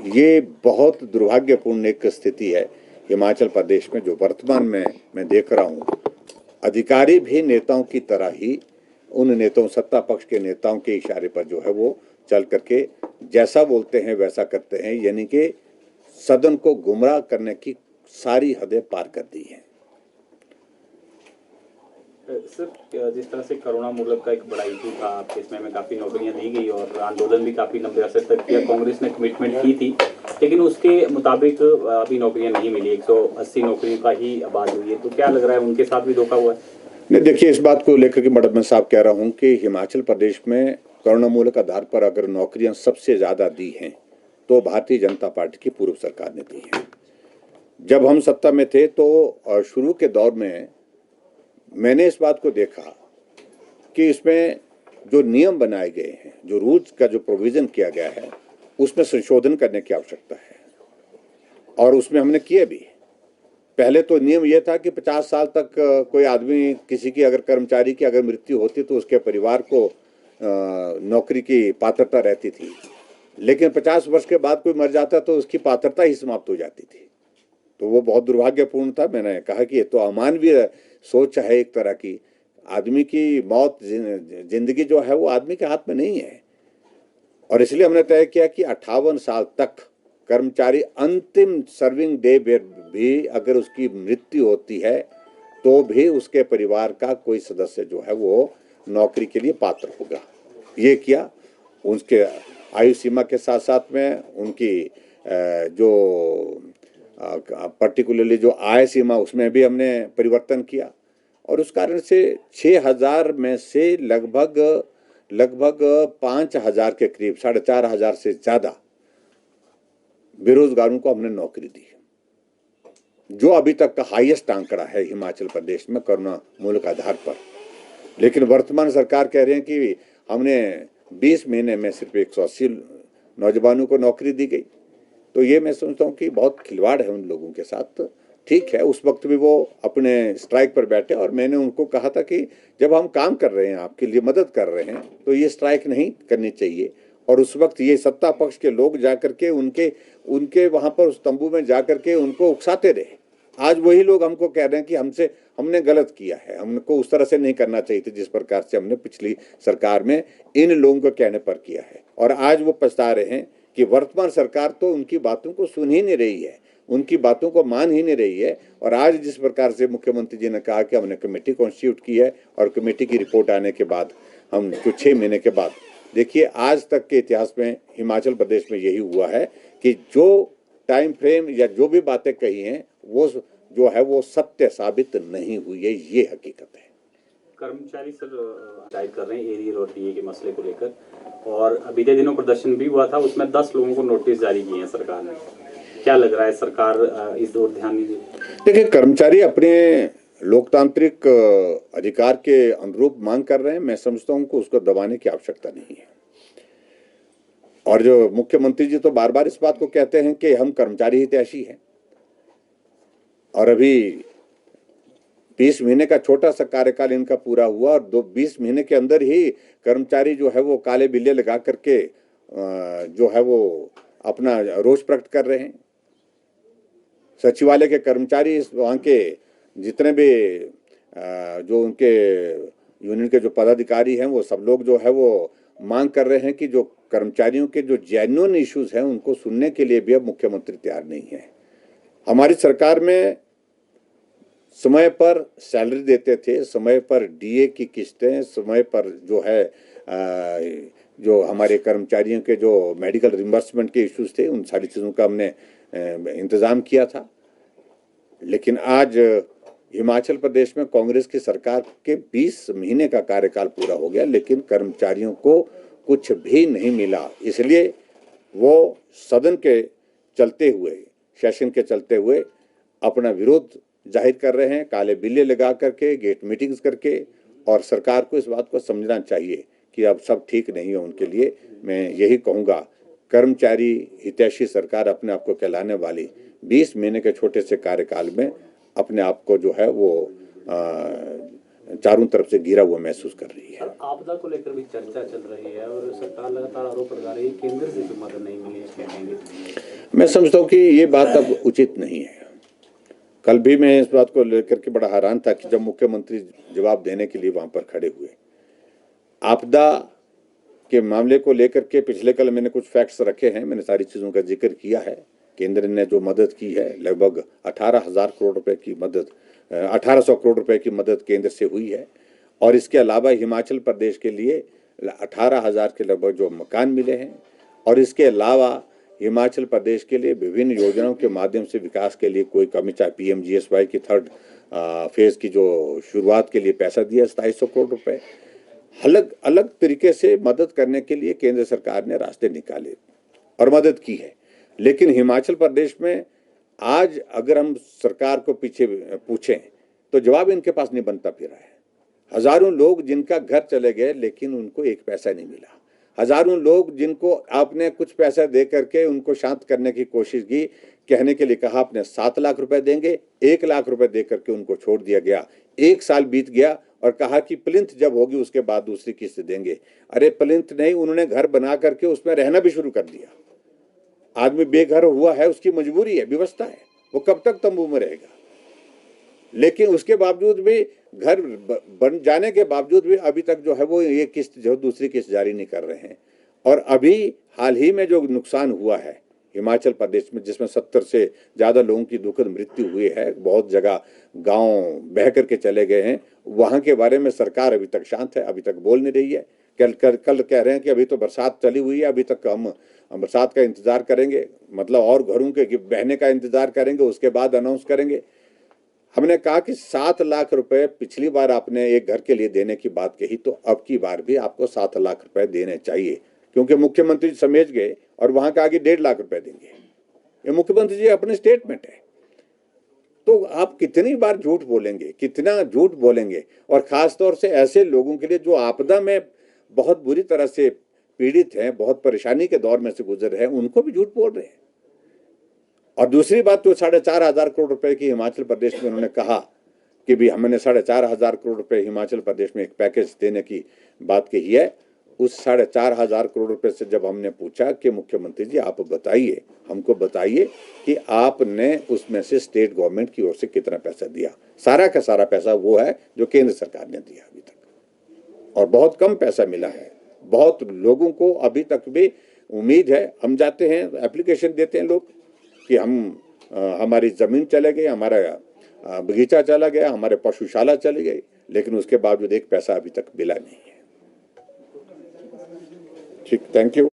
ये बहुत दुर्भाग्यपूर्ण एक स्थिति है हिमाचल प्रदेश में जो वर्तमान में मैं देख रहा हूँ। अधिकारी भी नेताओं की तरह ही उन नेताओं, सत्ता पक्ष के नेताओं के इशारे पर जो है वो चल करके जैसा बोलते हैं वैसा करते हैं, यानी कि सदन को गुमराह करने की सारी हदें पार कर दी हैं। सर, जिस तरह से करुणा मूलक का एक बड़ा इशू था, आपके इसमें में काफ़ी नौकरियां दी गई और आंदोलन भी काफ़ी लंबे अरसे तक किया, कांग्रेस ने कमिटमेंट की थी, लेकिन उसके मुताबिक अभी नौकरियां नहीं मिली। 180 नौकरियों का ही आबाद हुई है। तो क्या लग रहा है उनके साथ भी धोखा हुआ है? नहीं, देखिए, इस बात को लेकर के बड़ा मैं साफ कह रहा हूँ कि हिमाचल प्रदेश में करुणा मूलक आधार पर अगर नौकरियां सबसे ज़्यादा दी हैं तो भारतीय जनता पार्टी की पूर्व सरकार ने दी है। जब हम सत्ता में थे तो शुरू के दौर में मैंने इस बात को देखा कि इसमें जो नियम बनाए गए हैं, जो रूल्स का जो प्रोविज़न किया गया है, उसमें संशोधन करने की आवश्यकता है और उसमें हमने किए भी। पहले तो नियम यह था कि 50 साल तक कोई आदमी, किसी की अगर कर्मचारी की अगर मृत्यु होती तो उसके परिवार को नौकरी की पात्रता रहती थी, लेकिन 50 वर्ष के बाद कोई मर जाता तो उसकी पात्रता ही समाप्त हो जाती थी। तो वो बहुत दुर्भाग्यपूर्ण था। मैंने कहा कि ये तो अमानवीय सोच है एक तरह की। आदमी की मौत, जिंदगी जो है वो आदमी के हाथ में नहीं है, और इसलिए हमने तय किया कि 58 साल तक कर्मचारी अंतिम सर्विंग डे भी अगर उसकी मृत्यु होती है तो भी उसके परिवार का कोई सदस्य जो है वो नौकरी के लिए पात्र होगा। ये किया। उसके आयु सीमा के साथ साथ में उनकी जो पर्टिकुलरली जो आय सीमा, उसमें भी हमने परिवर्तन किया और उस कारण से 6000 में से लगभग 5000 के करीब, 4500 से ज़्यादा बेरोजगारों को हमने नौकरी दी, जो अभी तक का हाईएस्ट आंकड़ा है हिमाचल प्रदेश में करुणा मूलक आधार पर। लेकिन वर्तमान सरकार कह रहे हैं कि हमने 20 महीने में सिर्फ 180 नौजवानों को नौकरी दी गई। तो ये मैं समझता हूँ कि बहुत खिलवाड़ है उन लोगों के साथ। ठीक है, उस वक्त भी वो अपने स्ट्राइक पर बैठे और मैंने उनको कहा था कि जब हम काम कर रहे हैं, आपके लिए मदद कर रहे हैं, तो ये स्ट्राइक नहीं करनी चाहिए। और उस वक्त ये सत्ता पक्ष के लोग जाकर के उनके वहाँ पर उस तंबू में जाकर के उनको उकसाते रहे। आज वही लोग हमको कह रहे हैं कि हमने गलत किया है, हमको उस तरह से नहीं करना चाहिए था जिस प्रकार से हमने पिछली सरकार में इन लोगों को कहने पर किया है। और आज वो पछता रहे हैं कि वर्तमान सरकार तो उनकी बातों को सुन ही नहीं रही है, उनकी बातों को मान ही नहीं रही है। और आज जिस प्रकार से मुख्यमंत्री जी ने कहा कि हमने कमेटी कॉन्स्टिट्यूट की है और कमेटी की रिपोर्ट आने के बाद हम जो 6 महीने के बाद, देखिए, आज तक के इतिहास में हिमाचल प्रदेश में यही हुआ है कि जो टाइम फ्रेम या जो भी बातें कही हैं वो जो है वो सत्य साबित नहीं हुई है, ये हकीकत है। कर्मचारी सर जाहिर कर रहे हैं एरियर और डीए के मसले को लेकर, और बीते दिनों प्रदर्शन भी हुआ था, उसमें 10 लोगों को नोटिस जारी किए हैं सरकार ने। क्या लग रहा है, सरकार इस ओर ध्यान नहीं देती? देखिए, कर्मचारी अपने लोकतांत्रिक अधिकार के अनुरूप मांग कर रहे हैं। मैं समझता हूँ कि उसको दबाने की आवश्यकता नहीं है। और जो मुख्यमंत्री जी तो बार बार इस बात को कहते हैं कि हम कर्मचारी हितैषी हैं, और अभी 20 महीने का छोटा सा कार्यकाल इनका पूरा हुआ और 20 महीने के अंदर ही कर्मचारी जो है वो काले बिल्ले लगा करके जो है वो अपना रोष प्रकट कर रहे हैं। सचिवालय के कर्मचारी, वहाँ के जितने भी जो उनके यूनियन के जो पदाधिकारी हैं, वो सब लोग जो है वो मांग कर रहे हैं कि जो कर्मचारियों के जो जेन्युइन इश्यूज हैं उनको सुनने के लिए भी अब मुख्यमंत्री तैयार नहीं है। हमारी सरकार में समय पर सैलरी देते थे, समय पर डीए की किस्तें, समय पर जो है जो हमारे कर्मचारियों के जो मेडिकल रिम्बर्समेंट के इश्यूज थे, उन सारी चीज़ों का हमने इंतज़ाम किया था। लेकिन आज हिमाचल प्रदेश में कांग्रेस की सरकार के 20 महीने का कार्यकाल पूरा हो गया, लेकिन कर्मचारियों को कुछ भी नहीं मिला। इसलिए वो सदन के चलते हुए, सेशन के चलते हुए अपना विरोध जाहिर कर रहे हैं, काले बिल्ले लगा करके, गेट मीटिंग्स करके। और सरकार को इस बात को समझना चाहिए कि अब सब ठीक नहीं है उनके लिए। मैं यही कहूँगा, कर्मचारी हितैषी सरकार अपने आप को कहलाने वाली 20 महीने के छोटे से कार्यकाल में अपने आप को जो है वो चारों तरफ से घिरा हुआ महसूस कर रही है। आपदा को लेकर भी चर्चा चल रही है और सरकार लगातार आरोप लगा रही है केंद्र से भी मदद नहीं मिली है। मैं समझता हूँ कि ये बात अब उचित नहीं है। कल भी मैं इस बात को लेकर के बड़ा हैरान था कि जब मुख्यमंत्री जवाब देने के लिए वहां पर खड़े हुए, आपदा के मामले को लेकर के पिछले कल मैंने कुछ फैक्ट्स रखे हैं, मैंने सारी चीजों का जिक्र किया है। केंद्र ने जो मदद की है, लगभग 18,000 करोड़ रुपए की मदद, 1800 करोड़ रुपए की मदद केंद्र से हुई है। और इसके अलावा हिमाचल प्रदेश के लिए 18,000 के लगभग जो मकान मिले हैं। और इसके अलावा हिमाचल प्रदेश के लिए विभिन्न योजनाओं के माध्यम से विकास के लिए कोई कमी, चाहे PMGSY की थर्ड फेज की जो शुरुआत के लिए पैसा दिया 2700 करोड़ रुपए, अलग अलग तरीके से मदद करने के लिए केंद्र सरकार ने रास्ते निकाले और मदद की है। लेकिन हिमाचल प्रदेश में आज अगर हम सरकार को पीछे पूछें तो जवाब इनके पास नहीं बनता फिर है। हजारों लोग जिनका घर चले गए लेकिन उनको एक पैसा नहीं मिला। हजारों लोग जिनको आपने कुछ पैसा दे करके उनको शांत करने की कोशिश की, कहने के लिए कहा आपने 7 लाख रुपए देंगे, 1 लाख रुपए दे करके उनको छोड़ दिया गया। 1 साल बीत गया और कहा कि प्लिंथ जब होगी उसके बाद दूसरी किस्त देंगे। अरे प्लिंथ नहीं, उन्होंने घर बना करके उसमें रहना भी शुरू कर दिया। आदमी बेघर हुआ है, उसकी मजबूरी है, व्यवस्था है, वो कब तक तंबू में रहेगा। लेकिन उसके बावजूद भी, घर बन जाने के बावजूद भी अभी तक जो है वो ये किस्त जो दूसरी किस्त जारी नहीं कर रहे हैं। और अभी हाल ही में जो नुकसान हुआ है हिमाचल प्रदेश में, जिसमें 70 से ज्यादा लोगों की दुखद मृत्यु हुई है, बहुत जगह गांव बह करके चले गए हैं, वहां के बारे में सरकार अभी तक शांत है, अभी तक बोल नहीं रही है। कल कह रहे हैं कि अभी तो बरसात चली हुई है, अभी तक हम बरसात का इंतजार करेंगे, मतलब और घरों के बहने का इंतजार करेंगे, उसके बाद अनाउंस करेंगे। हमने कहा कि 7 लाख रुपए पिछली बार आपने एक घर के लिए देने की बात कही, तो अब की बार भी आपको 7 लाख रुपए देने चाहिए, क्योंकि मुख्यमंत्री समझ गए और वहां का आगे 1.5 लाख रुपए देंगे। ये मुख्यमंत्री जी अपने स्टेटमेंट है। तो आप कितनी बार झूठ बोलेंगे, कितना झूठ बोलेंगे। और खासतौर से ऐसे लोगों के लिए जो आपदा में बहुत बुरी तरह से पीड़ित हैं, बहुत परेशानी के दौर में से गुजर रहे हैं, उनको भी झूठ बोल रहे हैं। और दूसरी बात तो 4,500 करोड़ रुपए की हिमाचल प्रदेश में उन्होंने कहा कि भी हमने 4,500 करोड़ रुपए हिमाचल प्रदेश में एक पैकेज देने की बात कही है। उस 4,500 करोड़ रुपए से जब हमने पूछा कि मुख्यमंत्री जी आप बताइए, हमको बताइए कि आपने उसमें से स्टेट गवर्नमेंट की ओर से कितना पैसा दिया, सारा का सारा पैसा वो है जो केंद्र सरकार ने दिया अभी तक, और बहुत कम पैसा मिला है। बहुत लोगों को अभी तक भी उम्मीद है, हम जाते हैं एप्लीकेशन देते हैं लोग कि हमारी जमीन चले गई, हमारा बगीचा चला गया, हमारे पशुशाला चली गई, लेकिन उसके बावजूद एक पैसा अभी तक मिला नहीं है। ठीक, थैंक यू।